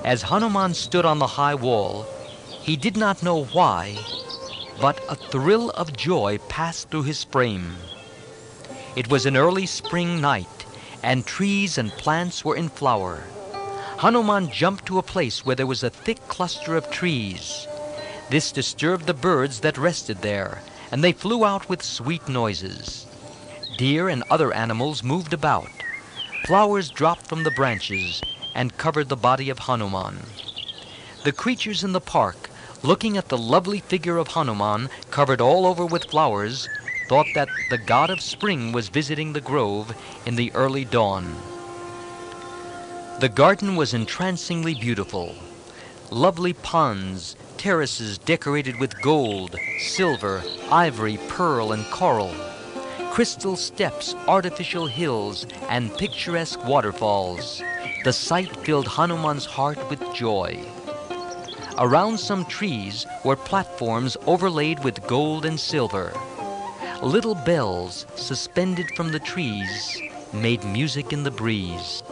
As Hanuman stood on the high wall, he did not know why, but a thrill of joy passed through his frame. It was an early spring night, and trees and plants were in flower. Hanuman jumped to a place where there was a thick cluster of trees. This disturbed the birds that rested there, and they flew out with sweet noises. Deer and other animals moved about. Flowers dropped from the branches and covered the body of Hanuman. The creatures in the park, looking at the lovely figure of Hanuman covered all over with flowers, thought that the god of spring was visiting the grove in the early dawn. The garden was entrancingly beautiful. Lovely ponds, terraces decorated with gold, silver, ivory, pearl, and coral, crystal steps, artificial hills, and picturesque waterfalls. The sight filled Hanuman's heart with joy. Around some trees were platforms overlaid with gold and silver. Little bells suspended from the trees made music in the breeze.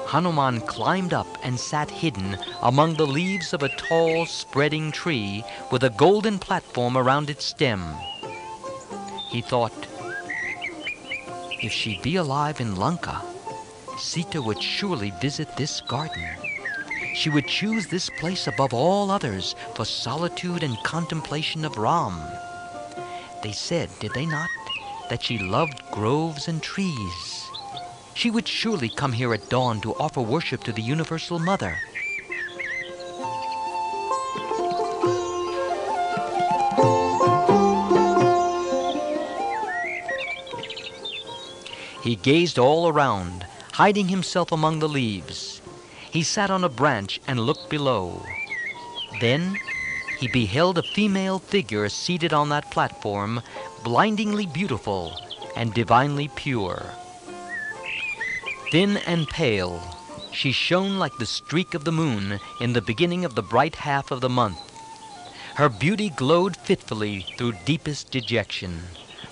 Hanuman climbed up and sat hidden among the leaves of a tall, spreading tree with a golden platform around its stem. He thought, if she be alive in Lanka, Sita would surely visit this garden. She would choose this place above all others for solitude and contemplation of Ram. They said, did they not, that she loved groves and trees? She would surely come here at dawn to offer worship to the Universal Mother. He gazed all around, hiding himself among the leaves. He sat on a branch and looked below. Then he beheld a female figure seated on that platform, blindingly beautiful and divinely pure. Thin and pale, she shone like the streak of the moon in the beginning of the bright half of the month. Her beauty glowed fitfully through deepest dejection,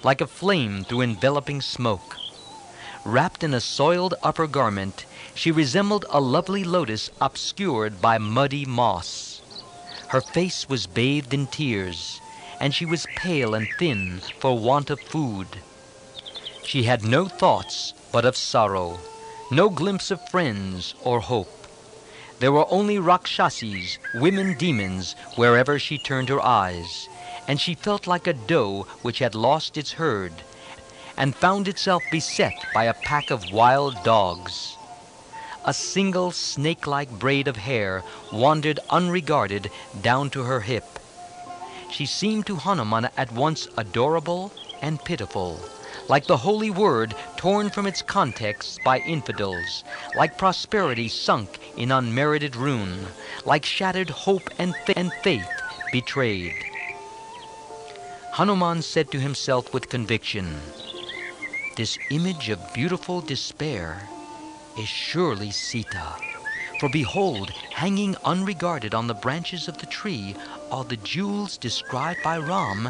like a flame through enveloping smoke. Wrapped in a soiled upper garment, she resembled a lovely lotus obscured by muddy moss. Her face was bathed in tears, and she was pale and thin for want of food. She had no thoughts but of sorrow, no glimpse of friends or hope. There were only Rakshasis, women demons, wherever she turned her eyes, and she felt like a doe which had lost its herd and found itself beset by a pack of wild dogs. A single snake-like braid of hair wandered unregarded down to her hip. She seemed to Hanuman at once adorable and pitiful, like the holy word torn from its context by infidels, like prosperity sunk in unmerited ruin, like shattered hope and faith betrayed. Hanuman said to himself with conviction, "This image of beautiful despair is surely Sita. For behold, hanging unregarded on the branches of the tree are the jewels described by Ram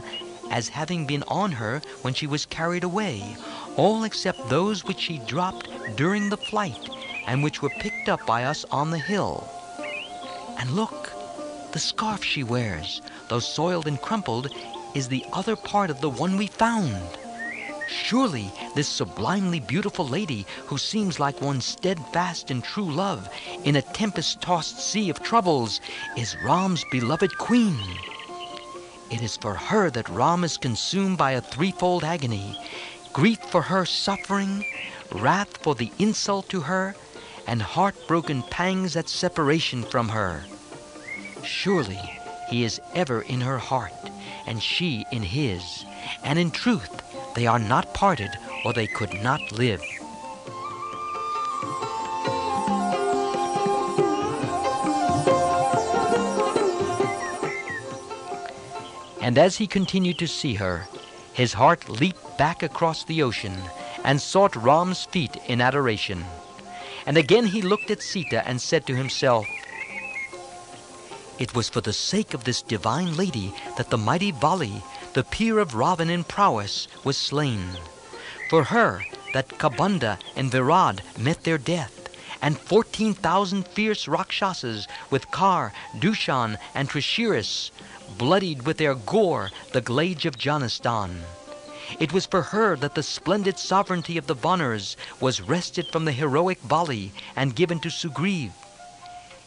as having been on her when she was carried away, all except those which she dropped during the flight and which were picked up by us on the hill. And look, the scarf she wears, though soiled and crumpled, is the other part of the one we found. Surely this sublimely beautiful lady, who seems like one steadfast in true love in a tempest-tossed sea of troubles, is Ram's beloved queen. It is for her that Ram is consumed by a threefold agony: grief for her suffering, wrath for the insult to her, and heartbroken pangs at separation from her. Surely he is ever in her heart, and she in his, and in truth they are not parted, or they could not live." and as he continued to see her, his heart leaped back across the ocean and sought Ram's feet in adoration. And again he looked at Sita and said to himself, "It was for the sake of this divine lady that the mighty Vali, the peer of Ravan in prowess, was slain. For her that Kabanda and Virad met their death, and 14,000 fierce Rakshasas with Kar, Dushan, and Trishiris bloodied with their gore the glades of Janistan. It was for her that the splendid sovereignty of the Vanars was wrested from the heroic Vali and given to Sugriv.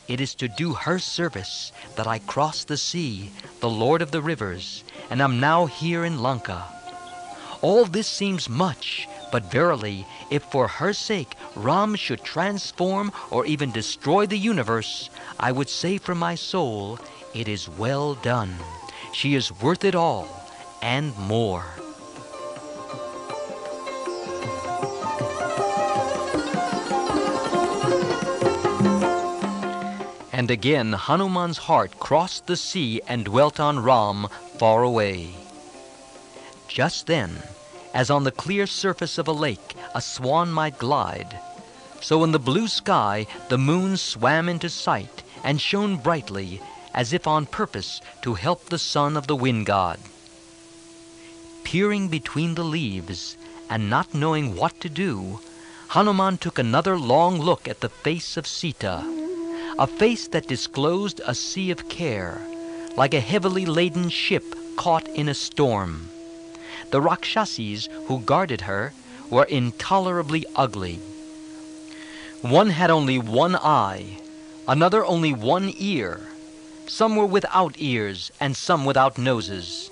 It is to do her service that I crossed the sea, the lord of the rivers, and am now here in Lanka. All this seems much, but verily, if for her sake Ram should transform or even destroy the universe, I would say from my soul, it is well done. She is worth it all, and more." And again Hanuman's heart crossed the sea and dwelt on Ram far away. Just then, as on the clear surface of a lake a swan might glide, so in the blue sky the moon swam into sight and shone brightly, as if on purpose to help the son of the wind god. Peering between the leaves and not knowing what to do, Hanuman took another long look at the face of Sita, a face that disclosed a sea of care, like a heavily laden ship caught in a storm. The Rakshasis who guarded her were intolerably ugly. One had only one eye, another only one ear. Some were without ears, and some without noses.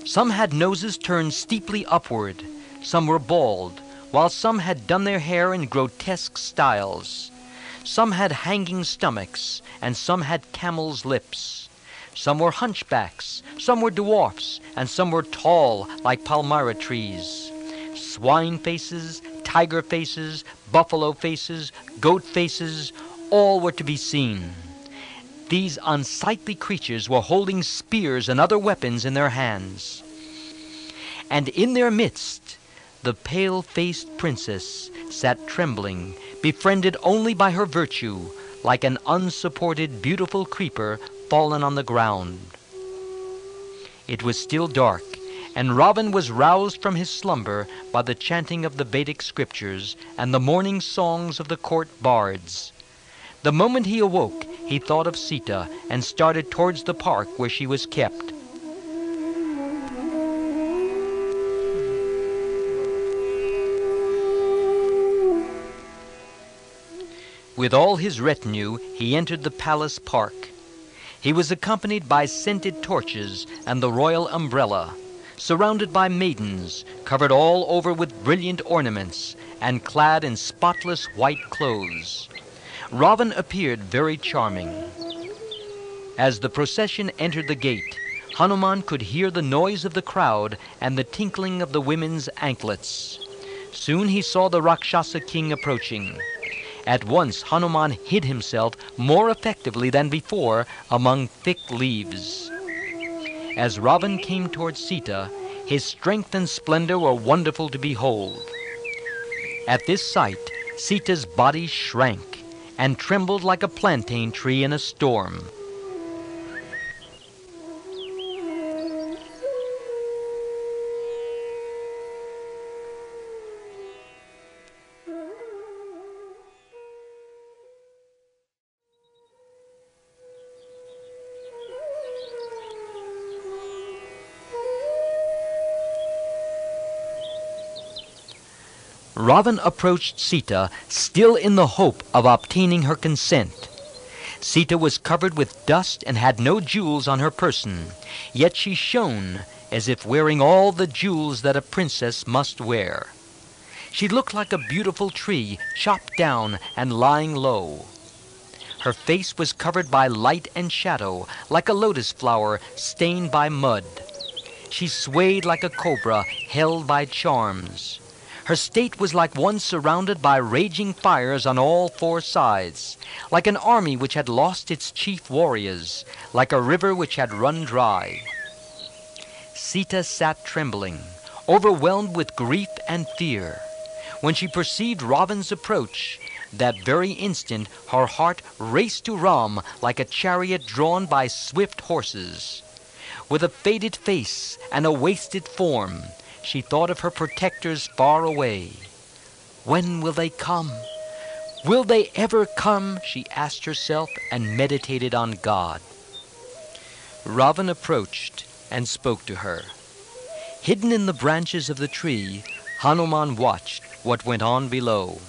Some had noses turned steeply upward, some were bald, while some had done their hair in grotesque styles. Some had hanging stomachs, and some had camel's lips. Some were hunchbacks, some were dwarfs, and some were tall like palmyra trees. Swine faces, tiger faces, buffalo faces, goat faces, all were to be seen. These unsightly creatures were holding spears and other weapons in their hands. And in their midst, the pale-faced princess sat trembling, befriended only by her virtue, like an unsupported beautiful creeper fallen on the ground. It was still dark, and Ravan was roused from his slumber by the chanting of the Vedic scriptures and the morning songs of the court bards. The moment he awoke, he thought of Sita and started towards the park where she was kept. With all his retinue, he entered the palace park. He was accompanied by scented torches and the royal umbrella, surrounded by maidens, covered all over with brilliant ornaments, and clad in spotless white clothes. Ravan appeared very charming. As the procession entered the gate, Hanuman could hear the noise of the crowd and the tinkling of the women's anklets. Soon he saw the Rakshasa king approaching. At once Hanuman hid himself more effectively than before among thick leaves. As Ravan came towards Sita, his strength and splendor were wonderful to behold. At this sight, Sita's body shrank and trembled like a plantain tree in a storm. Ravan approached Sita, still in the hope of obtaining her consent. Sita was covered with dust and had no jewels on her person, yet she shone as if wearing all the jewels that a princess must wear. She looked like a beautiful tree chopped down and lying low. Her face was covered by light and shadow, like a lotus flower stained by mud. She swayed like a cobra held by charms. Her state was like one surrounded by raging fires on all four sides, like an army which had lost its chief warriors, like a river which had run dry. Sita sat trembling, overwhelmed with grief and fear. When she perceived Ravan's approach, that very instant her heart raced to Ram like a chariot drawn by swift horses. With a faded face and a wasted form, she thought of her protectors far away. When will they come? Will they ever come? She asked herself and meditated on God. Ravan approached and spoke to her. Hidden in the branches of the tree, Hanuman watched what went on below.